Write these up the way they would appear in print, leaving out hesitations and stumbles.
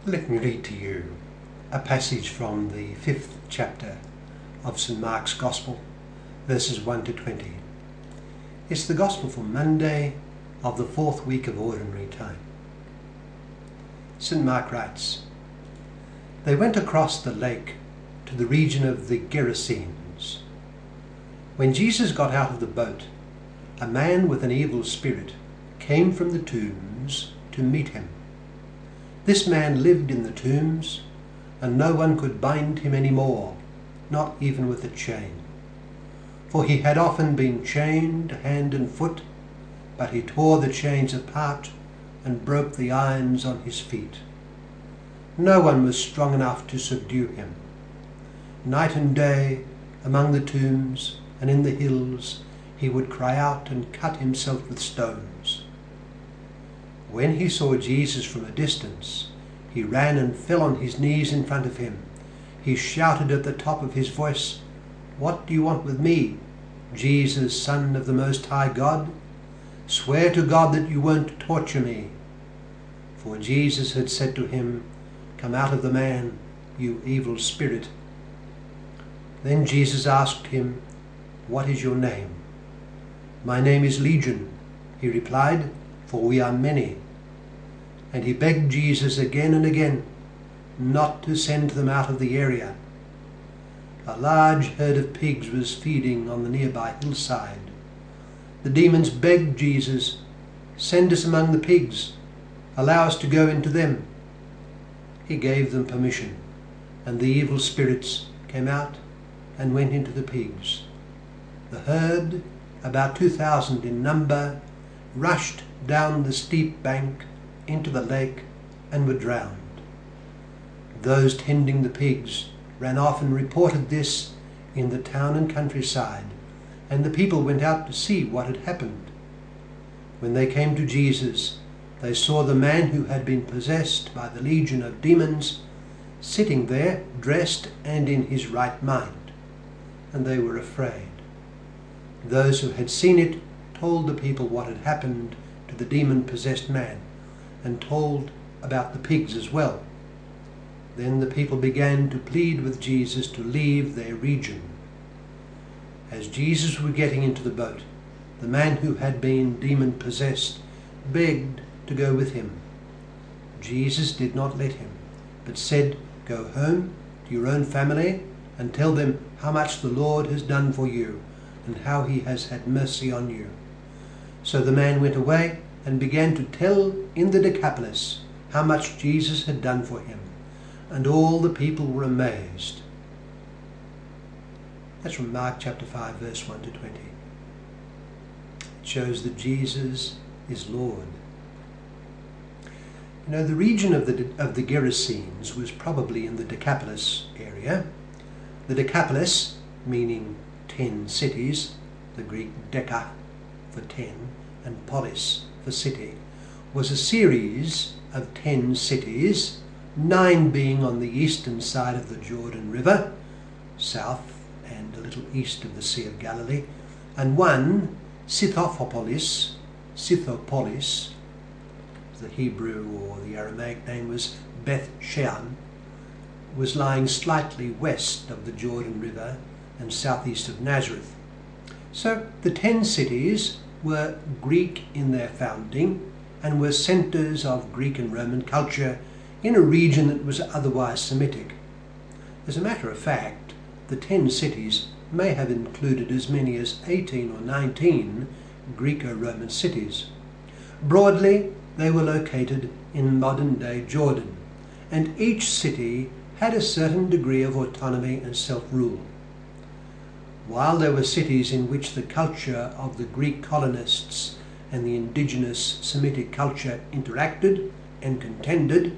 Let me read to you a passage from the 5th chapter of St. Mark's Gospel, verses 1 to 20. It's the Gospel for Monday of the 4th week of Ordinary Time. St. Mark writes, "They went across the lake to the region of the Gerasenes. When Jesus got out of the boat, a man with an evil spirit came from the tombs to meet him. This man lived in the tombs, and no one could bind him any more, not even with a chain. For he had often been chained hand and foot, but he tore the chains apart and broke the irons on his feet. No one was strong enough to subdue him. Night and day, among the tombs and in the hills, he would cry out and cut himself with stones. When he saw Jesus from a distance, he ran and fell on his knees in front of him. He shouted at the top of his voice, 'What do you want with me, Jesus, Son of the Most High God? Swear to God that you won't torture me.' For Jesus had said to him, 'Come out of the man, you evil spirit.' Then Jesus asked him, 'What is your name?' 'My name is Legion,' he replied, 'for we are many.' And he begged Jesus again and again not to send them out of the area. A large herd of pigs was feeding on the nearby hillside. The demons begged Jesus, 'Send us among the pigs, allow us to go into them.' He gave them permission, and the evil spirits came out and went into the pigs. The herd, about 2,000 in number, rushed down the steep bank into the lake and were drowned. Those tending the pigs ran off and reported this in the town and countryside, and the people went out to see what had happened. When they came to Jesus, they saw the man who had been possessed by the legion of demons sitting there, dressed and in his right mind, and they were afraid. Those who had seen it told the people what had happened to the demon-possessed man, and told about the pigs as well. Then the people began to plead with Jesus to leave their region. As Jesus was getting into the boat, the man who had been demon-possessed begged to go with him. Jesus did not let him, but said, 'Go home to your own family and tell them how much the Lord has done for you and how he has had mercy on you.' So the man went away and began to tell in the Decapolis how much Jesus had done for him, and all the people were amazed." That's from Mark chapter 5, verse 1 to 20. It shows that Jesus is Lord. You know, the region of the Gerasenes was probably in the Decapolis area. The Decapolis, meaning 10 cities, the Greek deca for 10, and polis for city, was a series of 10 cities, 9 being on the eastern side of the Jordan River, south and a little east of the Sea of Galilee, and 1, Scythopolis, the Hebrew or the Aramaic name was Beth Shean, was lying slightly west of the Jordan River and southeast of Nazareth. So the 10 cities were Greek in their founding and were centres of Greek and Roman culture in a region that was otherwise Semitic. As a matter of fact, the 10 cities may have included as many as 18 or 19 Greco-Roman cities. Broadly, they were located in modern-day Jordan, and each city had a certain degree of autonomy and self-rule. While there were cities in which the culture of the Greek colonists and the indigenous Semitic culture interacted and contended,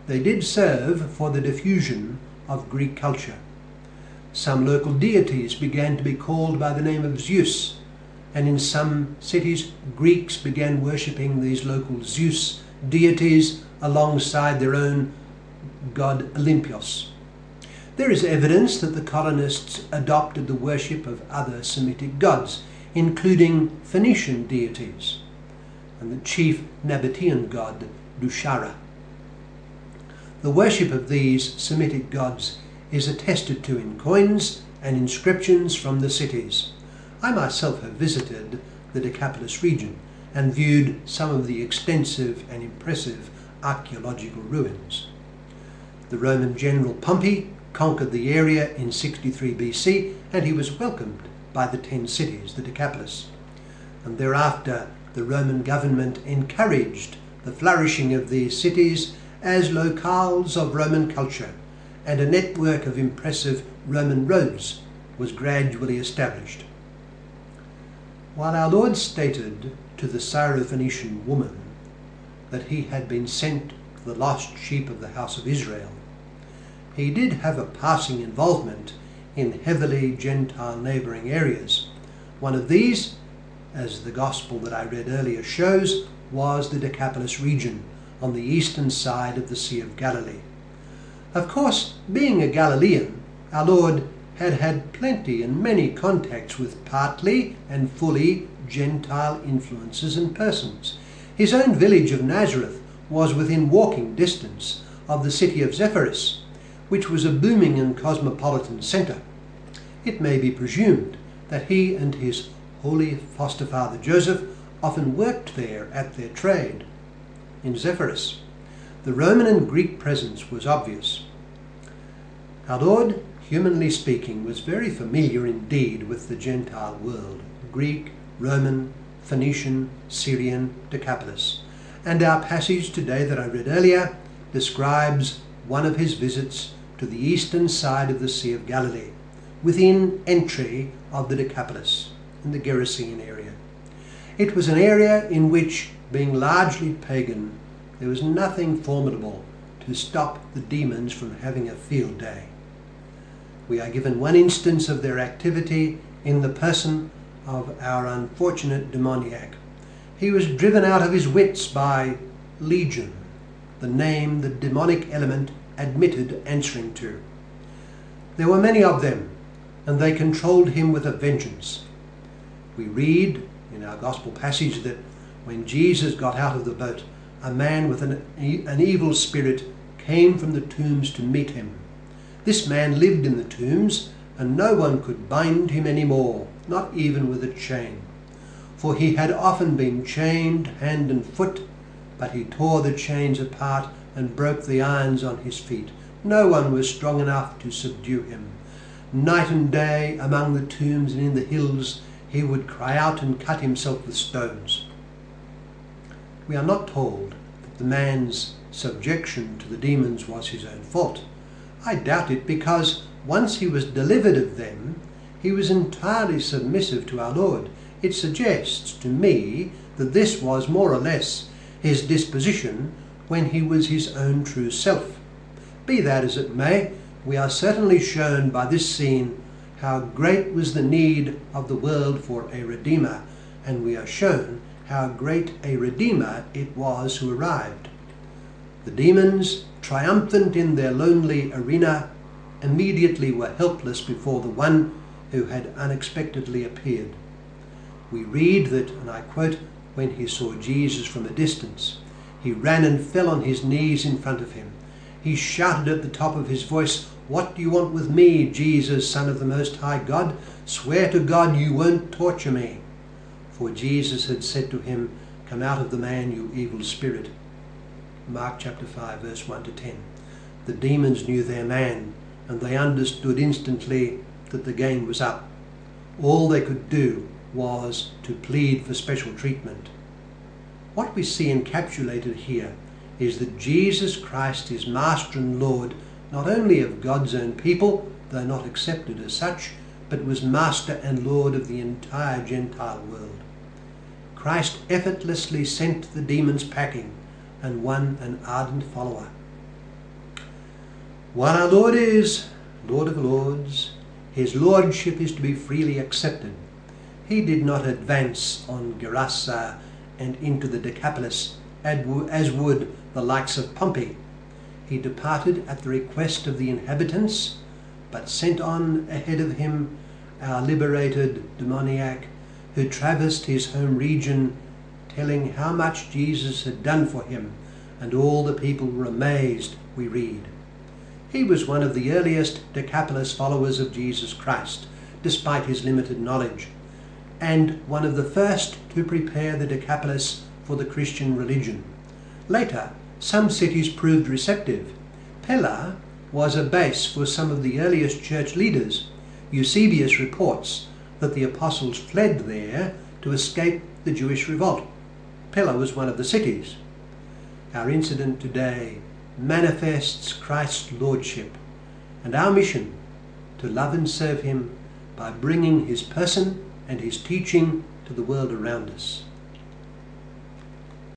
they did serve for the diffusion of Greek culture. Some local deities began to be called by the name of Zeus, and in some cities Greeks began worshipping these local Zeus deities alongside their own god Olympios. There is evidence that the colonists adopted the worship of other Semitic gods, including Phoenician deities, and the chief Nabatean god Dushara. The worship of these Semitic gods is attested to in coins and inscriptions from the cities. I myself have visited the Decapolis region and viewed some of the extensive and impressive archaeological ruins. The Roman general Pompey conquered the area in 63 BC, and he was welcomed by the 10 cities, the Decapolis. And thereafter the Roman government encouraged the flourishing of these cities as locales of Roman culture, and a network of impressive Roman roads was gradually established. While our Lord stated to the Syrophoenician woman that he had been sent to the lost sheep of the house of Israel, he did have a passing involvement in heavily Gentile neighbouring areas. One of these, as the gospel that I read earlier shows, was the Decapolis region on the eastern side of the Sea of Galilee. Of course, being a Galilean, our Lord had had plenty and many contacts with partly and fully Gentile influences and persons. His own village of Nazareth was within walking distance of the city of Zephyrus, which was a booming and cosmopolitan centre. It may be presumed that he and his holy foster father Joseph often worked there at their trade. In Zephyrus, the Roman and Greek presence was obvious. Our Lord, humanly speaking, was very familiar indeed with the Gentile world, Greek, Roman, Phoenician, Syrian, Decapolis. And our passage today that I read earlier describes one of his visits to the eastern side of the Sea of Galilee, within entry of the Decapolis, in the Gerasenes area. It was an area in which, being largely pagan, there was nothing formidable to stop the demons from having a field day. We are given one instance of their activity in the person of our unfortunate demoniac. He was driven out of his wits by Legion, the name the demonic element admitted answering to. There were many of them, and they controlled him with a vengeance. We read in our gospel passage that when Jesus got out of the boat, a man with an evil spirit came from the tombs to meet him. This man lived in the tombs, and no one could bind him any more, not even with a chain. For he had often been chained hand and foot, but he tore the chains apart and broke the irons on his feet. No one was strong enough to subdue him. Night and day, among the tombs and in the hills, he would cry out and cut himself with stones. We are not told that the man's subjection to the demons was his own fault. I doubt it, because once he was delivered of them, he was entirely submissive to our Lord. It suggests to me that this was more or less his disposition when he was his own true self. Be that as it may, we are certainly shown by this scene how great was the need of the world for a Redeemer, and we are shown how great a Redeemer it was who arrived. The demons, triumphant in their lonely arena, immediately were helpless before the one who had unexpectedly appeared. We read that, and I quote, when he saw Jesus from a distance, he ran and fell on his knees in front of him. He shouted at the top of his voice, "What do you want with me, Jesus, Son of the Most High God? Swear to God you won't torture me." For Jesus had said to him, "Come out of the man, you evil spirit." Mark chapter 5, verse 1 to 10. The demons knew their man, and they understood instantly that the game was up. All they could do was to plead for special treatment. What we see encapsulated here is that Jesus Christ is Master and Lord not only of God's own people, though not accepted as such, but was Master and Lord of the entire Gentile world. Christ effortlessly sent the demons packing and won an ardent follower. While our Lord is Lord of Lords, his lordship is to be freely accepted. He did not advance on Gerasenes and into the Decapolis as would the likes of Pompey. He departed at the request of the inhabitants, but sent on ahead of him our liberated demoniac, who traversed his home region, telling how much Jesus had done for him and all the people were amazed, we read. He was one of the earliest Decapolis followers of Jesus Christ, despite his limited knowledge, and one of the first to prepare the Decapolis for the Christian religion. Later, some cities proved receptive. Pella was a base for some of the earliest church leaders. Eusebius reports that the apostles fled there to escape the Jewish revolt. Pella was one of the cities. Our incident today manifests Christ's lordship and our mission to love and serve him by bringing his person and his teaching to the world around us.